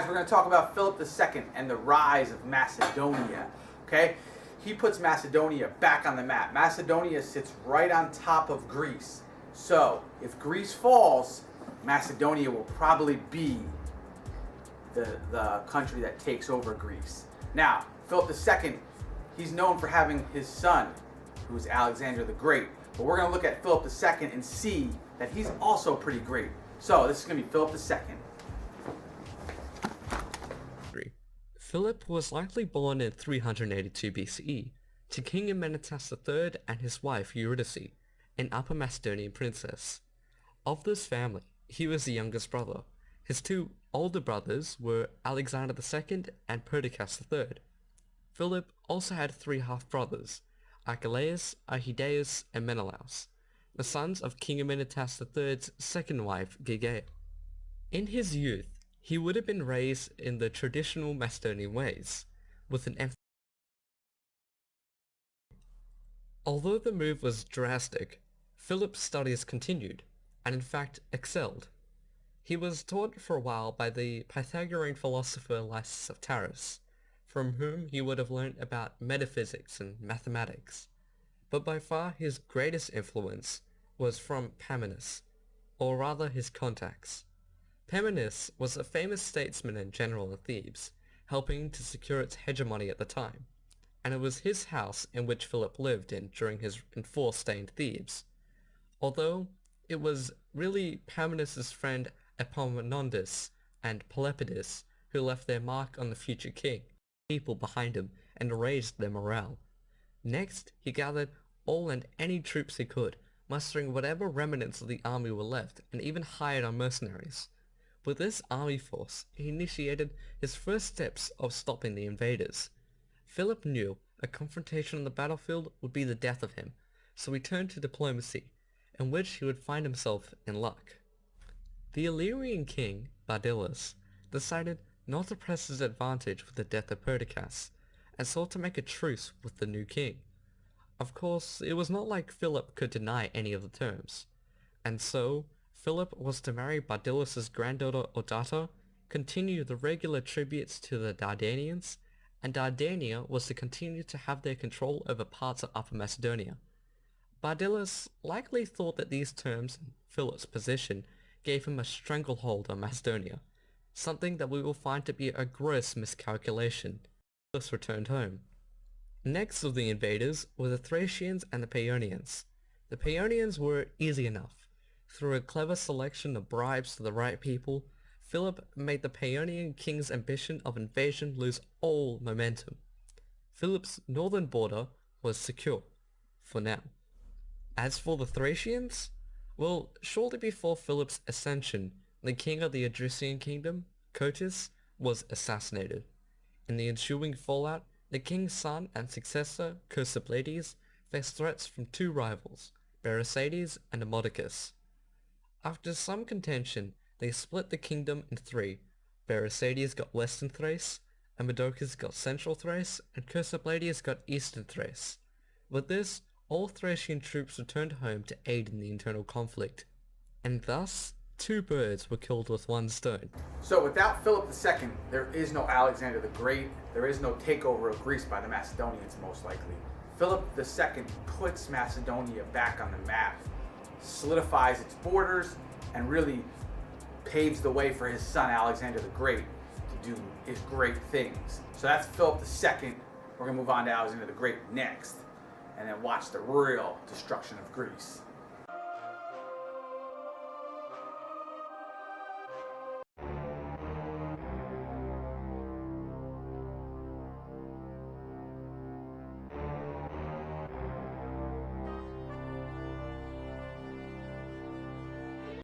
we're going to talk about Philip II and the rise of Macedonia. Okay? He puts Macedonia back on the map. Macedonia sits right on top of Greece. So, if Greece falls, Macedonia will probably be the country that takes over Greece. Now, Philip II, he's known for having his son, who's Alexander the Great. But we're going to look at Philip II and see that he's also pretty great. So, this is going to be Philip II. Philip was likely born in 382 BCE to King Amenetas III and his wife Eurydice, an Upper Macedonian princess. Of this family, he was the youngest brother. His two older brothers were Alexander II and Perdiccas III. Philip also had three half-brothers, Archelaus, Archidaeus, and Menelaus, the sons of King Amenetas III's second wife, Gygea. In his youth, he would have been raised in the traditional Macedonian ways, with an emphasis. Although the move was drastic, Philip's studies continued, and in fact excelled. He was taught for a while by the Pythagorean philosopher Lysis of Taris, from whom he would have learnt about metaphysics and mathematics. But by far his greatest influence was from Paminus, or rather his contacts. Paminus was a famous statesman and general of Thebes, helping to secure its hegemony at the time, and it was his house in which Philip lived in during his enforced stay in Thebes. Although it was really Paminus' friend Epaminondas and Pelopidas who left their mark on the future king, people behind him, and raised their morale. Next, he gathered all and any troops he could, mustering whatever remnants of the army were left, and even hired on mercenaries. With this army force, he initiated his first steps of stopping the invaders. Philip knew a confrontation on the battlefield would be the death of him, so he turned to diplomacy, in which he would find himself in luck. The Illyrian king, Badillus, decided not to press his advantage with the death of Perdiccas, and sought to make a truce with the new king. Of course, it was not like Philip could deny any of the terms, and so Philip was to marry Badillus' granddaughter Odata, continue the regular tributes to the Dardanians, and Dardania was to continue to have their control over parts of Upper Macedonia. Badillus likely thought that these terms and Philip's position gave him a stranglehold on Macedonia, something that we will find to be a gross miscalculation. Badillus returned home. Next of the invaders were the Thracians and the Paeonians. The Paeonians were easy enough. Through a clever selection of bribes to the right people, Philip made the Paeonian king's ambition of invasion lose all momentum. Philip's northern border was secure, for now. As for the Thracians, well, shortly before Philip's ascension, the king of the Odrysian kingdom, Cotys, was assassinated. In the ensuing fallout, the king's son and successor, Chersoplades, faced threats from two rivals, Berisades and Demodocus. After some contention, they split the kingdom in three. Berisades got Western Thrace, Demodocus got Central Thrace, and Chersoplades got Eastern Thrace. With this, all Thracian troops returned home to aid in the internal conflict, and thus, two birds were killed with one stone. So without Philip II, there is no Alexander the Great, there is no takeover of Greece by the Macedonians most likely. Philip II puts Macedonia back on the map, solidifies its borders, and really paves the way for his son Alexander the Great to do his great things. So that's Philip II. We're going to move on to Alexander the Great next, and then watch the real destruction of Greece.